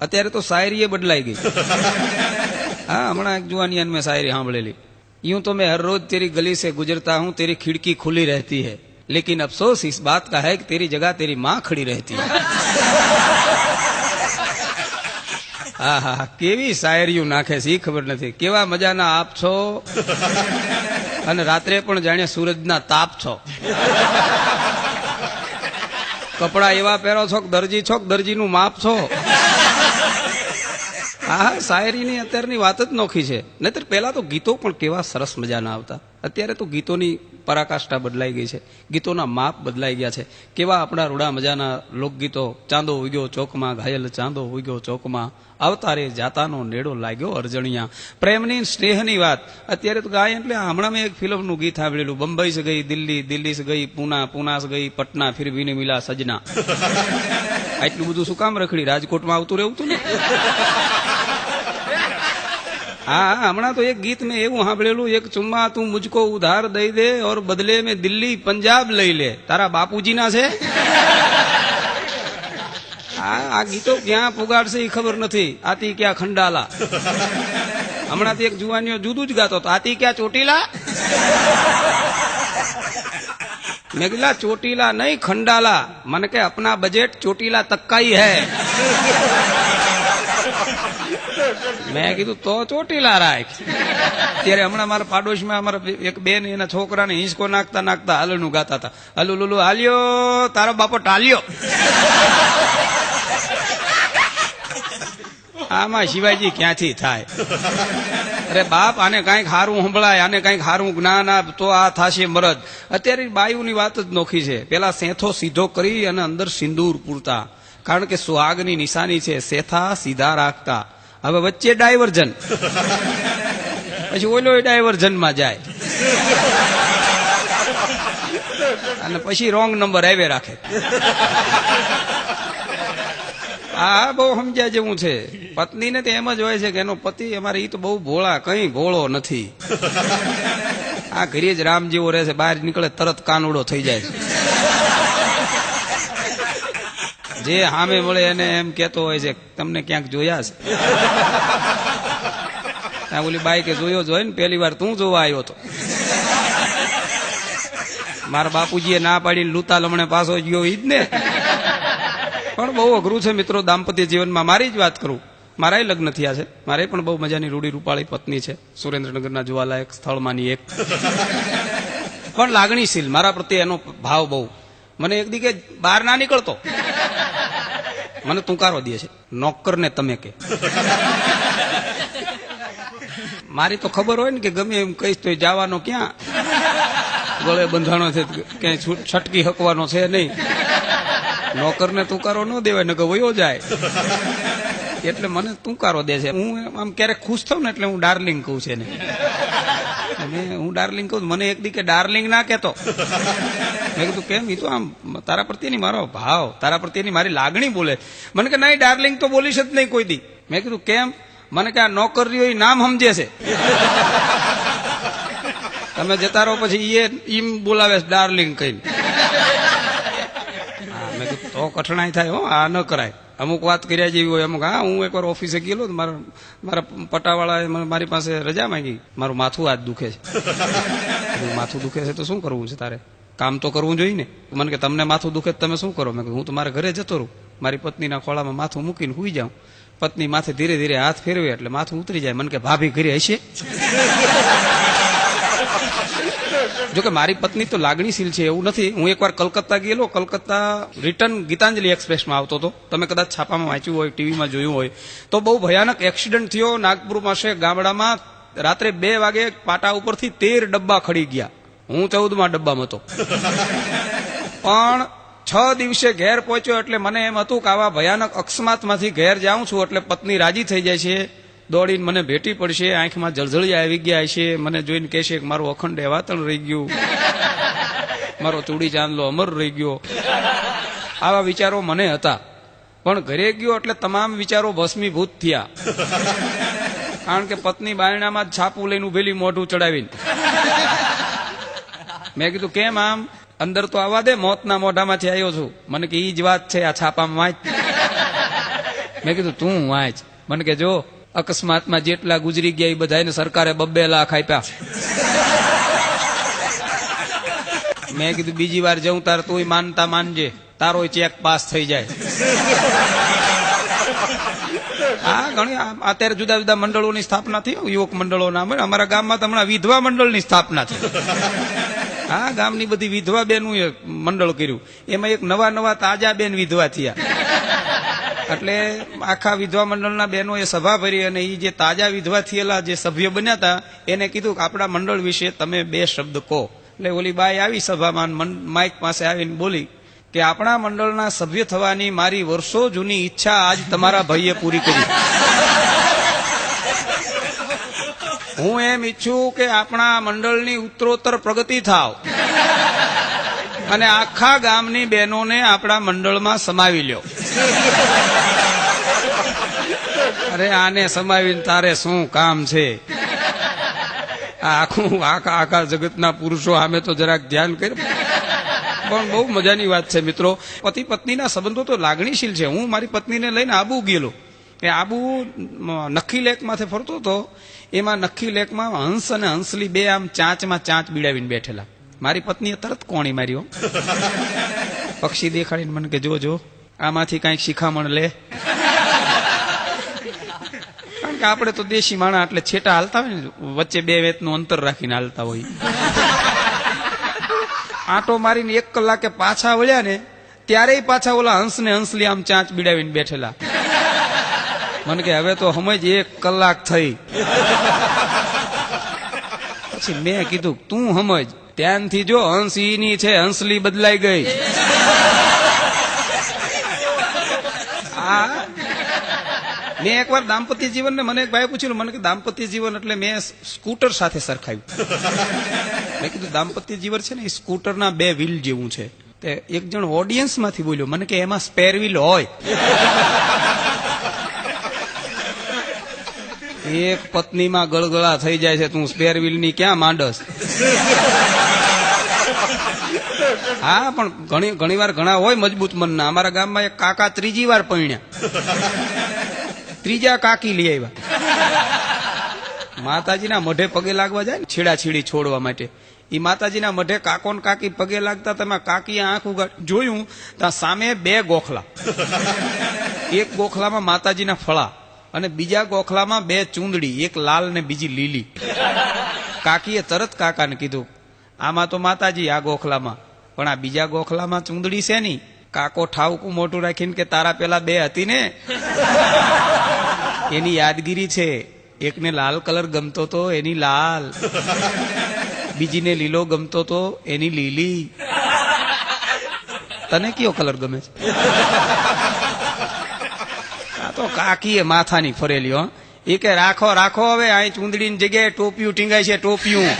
અત્યારે તો શાયરી બદલાઈ ગઈ. હા, હમણાં એક જુવાનિયાન મેં શાયરી સાંભળેલી. यूं तो मैं हर रोज तेरी गली से गुजरता हूं, तेरी खिड़की खुली रहती है, लेकिन अफसोस इस बात का है कि तेरी जगह तेरी मां खड़ी रहती है. હા હા, કેવી શાયરીઓ નાખે છે એ ખબર નથી. કેવા મજાના આપ છો અને રાત્રે પણ જાણે સૂરજના તાપ છો. કપડા એવા પહેરો છો કે દરજીનું માપ છો. હા, શાયરીની અત્યારની વાત જ નોખી છે. નહીતર પહેલા તો ગીતો પણ કેવા સરસ મજાના આવતા. અત્યારે તો ગીતોની પરાકાષ્ઠા બદલાઈ ગઈ છે, ગીતોના માપ બદલાઈ ગયા છે. કેવા આપણા રૂડા મજાના લોકગીતો. ચાંદો ઉગ્યો ચોકમાં, ઘાયલ ચાંદો ઉગ્યો ચોકમાં, આવતા રે જાતાનો નેડો લાગ્યો અરજણિયા. પ્રેમની સ્નેહની વાત અત્યારે તો ગાય. એટલે હમણાં મેં એક ફિલ્મનું ગીત સાંભળેલું, બંબઈ સે ગઈ દિલ્હી, દિલ્હી સે ગઈ પૂના, પૂના સે ગઈ પટના, ફિર ભી ને મિલા સजना. આટલું બધું શું કામ રખડી? રાજકોટમાં આવતું રહેવું હતું ને. હા, હમણાં તો એક ગીત મેં એવું સાંભળેલું, એક ચુમ્મા તું મુझको ઉધાર દઈ દે और બદલે में દિલ્હી પંજાબ લઈ લે. તારા બાપુજીના છે. હા, આ ગીતો ક્યાં પુગાડશે એ ખબર નથી. આતી ક્યાં ખંડાલા. હમણાંથી એક જુવાનીઓ જુદું જ ગાતો હતો, આતી ક્યાં ચોટીલા. મેં કીધું ચોટીલા નહીં ખંડાલા. મને કે અપના બજેટ ચોટીલા તક का ही है. મેં કીધું તો ચોટીલા રાખ. ત્યારે હમણાં મારા પાડોશમાં અમારા એક બેન એના છોકરાને હિંચકો નાખતા નાખતા હાલનું ગાતા હતા, હલુ લુલુ હાલ્યો તારો બાપો ટાલ્યો. આમાં શિવાજી ક્યાંથી થાય? અરે બાપ, આને કઈક હારું સંભળાય, આને કઈક હારું જ્ઞાન આપ તો આ થાશે મરદ. અત્યારે બાયુની વાત જ નોખી છે. પેલા સેથો સીધો કરી અને અંદર સિંદૂર પૂરતા, કારણ કે સુહાગની નિશાની છે. સેથા સીધા રાખતા. હવે વચ્ચે ડાયવર્જન, પછી ઓલો ડાયવર્જનમાં જાય અને પછી રોંગ નંબર આવે રાખે. હા, બહુ સમજ્યા જેવું છે. પત્નીને તો એમ જ હોય છે કે એનો પતિ અમારે ઈ તો બહુ ભોળા, કઈ ભોળો નથી. આ ઘરે જ રામ જેવો રહે છે, બહાર નીકળે તરત કાનુડો થઈ જાય છે. જે સામે મળે એને એમ કેતો હોય છે તમને ક્યાંક જોયા છે. ત્યાં ઓલી બાઈ કે જોયો જ હોય ને, પહેલી વાર તું જોવા આવ્યો હતો. મારા બાપુજીએ ના પાડીને લૂતા લમણે પાછો ગયો ઈ જ ને. પણ બહુ અઘરું છે મિત્રો દાંપત્ય જીવનમાં. મારી જ વાત કરું, મારા લગ્ન થયા છે. મારે પણ બહુ મજાની રૂડી રૂપાળી પત્ની છે, સુરેન્દ્રનગરના જોવાલાયક સ્થળમાંની એક. પણ લાગણીશીલ, મારા પ્રત્યે એનો ભાવ બહુ. મને એક દી કે બહાર ના નીકળતો, મને તુંકારો દે છે, નોકર ને તમે કે. મારી તો ખબર હોય ને કે ગમે એમ કહીશ તો જવાનો ક્યાં, ગળે બંધાણો છે, ક્યાંય છટકી હકવાનો છે નહીં. નોકર ને તુંકારો ન દેવાય ને કે વયો જાય. એટલે મને તુંકારો દે છે. હું આમ ક્યારેક ખુશ થાઉં ને એટલે હું ડાર્લિંગ કહું છે ને. હું ડાર્લિંગ કહું. મને એક દી કે ડાર્લિંગ ના કહેતો. મેં કીધું કેમ? એ તો આમ તારા પ્રત્યેની મારો ભાવ, તારા પ્રત્યેની મારી લાગણી બોલે. મને કે નહીં ડાર્લિંગ તો બોલીશ જ નહીં કોઈ દી. મેં કીધું કેમ? મને કે આ નોકરીઓ એ નામ સમજે છે, તમે જતા રહો પછી એ ઈમ બોલાવે છે ડાર્લિંગ કહીને. મેં કીધું તો કઠણાઈ થાય હો, આ ન કરાય. અમુક વાત કર્યા જેવી હોય અમુક. હા, હું એકવાર ઓફિસે ગયેલો તો મારા પટાવાળાએ મારી પાસે રજા માંગી. મારું માથું આજ દુખે છે. માથું દુખે છે તો શું કરવું છે તારે? કામ તો કરવું જોઈએ ને. મને કે તમને માથું દુખે તમે શું કરો? મેં કીધું હું તો મારા ઘરે જતો રહું, મારી પત્નીના ખોળામાં માથું મૂકીને હુઈ જાઉં. પત્ની માથે ધીરે ધીરે હાથ ફેરવે એટલે માથું ઉતરી જાય. મને કે ભાભી ઘરે હશે? જોકે મારી પત્ની તો લાગણીશીલ છે એવું નથી. હું એકવાર કલકત્તા ગયેલો. કલકત્તા રિટર્ન ગીતાંજલિ એક્સપ્રેસમાં આવતો હતો. તમે કદાચ છાપામાં વાંચ્યું હોય, ટીવીમાં જોયું હોય તો. બહુ ભયાનક એક્સિડન્ટ થયો નાગપુર પાસે ગામડામાં. રાત્રે 2 વાગે પાટા ઉપરથી 13 ડબ્બા ખડી ગયા. હું 14મા ડબ્બામાં હતો. પણ 6 દિવસે ઘેર પહોંચ્યો એટલે મને એમ હતું કે આવા ભયાનક અકસ્માતમાંથી ઘેર જાઉં છું એટલે પત્ની રાજી થઈ જાય છે, દોડીને મને ભેટી પડશે, આંખમાં જળજળિયા આવી ગયા છે, મને જોઈને કહેશે કે મારું અખંડ વાતણ રહી ગયું, મારો ચૂડી ચાંદલો અમર રહી ગયો. આવા વિચારો મને હતા. પણ ઘરે ગયો એટલે તમામ વિચારો ભસ્મીભૂત થયા. કારણ કે પત્ની બાયણામાં જ છાપું લઈને ઉભેલી મોઢું ચડાવીને. મેં કીધું કેમ આમ? અંદર તો આવવા દે, મોતના મોઢામાંથી આવ્યો છું. મને કે ઈ જ વાત છે, આ છાપામાં વાંચ. મેં કીધું તું વાંચ. મને કે જો અકસ્માતમાં જેટલા ગુજરી ગયા એ બધાને સરકારે 2 લાખ આપ્યા. મેં કીધું બીજી વાર જઉં તાર તું માનતા માનજે, તારો ચેક પાસ થઈ જાય. હા, ઘણી અત્યારે જુદા જુદા મંડળોની સ્થાપના થઈ, યુવક મંડળોના. અમારા ગામમાં તો હમણાં વિધવા મંડળની સ્થાપના થઈ. હા, ગામની બધી વિધવા બેનું એ મંડળ કર્યું. એમાં એક નવા તાજા બેન વિધવા થયા. એટલે આખા વિધવા મંડળના બહેનો એ સભા ભરી અને એ જે તાજા વિધવા થયેલા જે સભ્ય બન્યા હતા એને કીધું કે આપણા મંડળ વિશે તમે 2 શબ્દ કહો. એટલે ઓલી બાઈ આવી સભામાં, માઇક પાસે આવીને બોલી કે આપણા મંડળના સભ્ય થવાની મારી વર્ષો જૂની ઈચ્છા આજ તમારા ભાઈએ પૂરી કરી. હું એમ ઈચ્છું કે આપણા મંડળની ઉત્તરોત્તર પ્રગતિ થાવ અને આખા ગામની બહેનોને આપણા મંડળમાં સમાવી લ્યો. અરે આને સમાવીને તારે શું કામ છે? આખા જગતના પુરુષો સામે તો જરાક ધ્યાન કર્યું. પણ બહુ મજાની વાત છે મિત્રો. પતિ પત્નીના સંબંધો તો લાગણીશીલ છે. હું મારી પત્નીને લઈને આબુ ગયેલો. એ આબુ નખી લેક માથે ફરતો હતો. એમાં નખી લેકમાં હંસ અને હંસલી 2 આમ ચાંચમાં ચાંચ બીડાવીને બેઠેલા. મારી પત્નીએ તરત કોણી માર્યો. પક્ષી દેખાડીને મને કે જો આમાંથી કઈક શિખામણ લે. કારણ કે આપણે તો દેશી માણા એટલે છેટા હાલતા હોય ને, વચ્ચે 2 વેતનું અંતર રાખીને હાલતા હોય. આંટો મારીને 1 કલાકે પાછા વળ્યા ને ત્યારે પાછા ઓલા હંસ ને હંસલી આમ ચાંચ બીડાવીને બેઠેલા. મને કે હવે તો સમજ 1 કલાક થઈ. પછી મેં કીધું તું સમજ, ધ્યાનથી જો, હંસ ઈની છે, હંસલી બદલાઈ ગઈ. મેં એકવાર દાંપત્ય જીવન ને મને એક ભાઈ પૂછ્યું, મને કે દાંપત્ય જીવન એટલે મેં સ્કૂટર સાથે સરખાવ્યું. મેં કીધું દાંપત્ય જીવન છે ને એ સ્કૂટરના 2 વ્હીલ જેવું છે. તે એક જણ ઓડિયન્સ માંથી બોલ્યો, મને કે એમાં સ્પેર વ્હીલ હોય. એક પત્નીમાં ગળગળા થઈ જાય છે, તું સ્પેર વ્હીલ ની ક્યાં માંડસ? હા, પણ ઘણી વાર ઘણા હોય મજબૂત મનના. અમારા ગામમાં એક કાકા 3જી વાર પરણ્યા, 3જા કાકી લઈ આવ્યા. માતાજીના મઢે પગે લાગવા જાય ને છેડાછીડી છોડવા માટે, એ માતાજીના મઢે કાકો ને કાકી પગે લાગતા. તમે કાકીએ આંખ ઉગાડ જોયું ત્યાં સામે 2 ગોખલા. એક ગોખલામાં માતાજીના ફળા અને બીજા ગોખલામાં 2 ચૂંદડી, એક લાલ ને બીજી લીલી. કાકીએ તરત કાકાને કીધું આમાં તો માતાજી આ ગોખલામાં, પણ આ બીજા ગોખલામાં ચૂંદડી છે ની. કાકો ઠાવકું મોટું રાખીને કે તારા પેલા 2 હતી ને એની યાદગીરી છે. એકને લાલ કલર ગમતો તો એની લાલ, બીજીને લીલો ગમતો તો એની લીલી. તને કયો કલર ગમે છે? આ તો કાકીએ માથાની ફરેલી. હો, એ કે રાખો હવે અહીં ચૂંદડીની જગ્યાએ ટોપિયું ટીંગાય છે, ટોપિયું.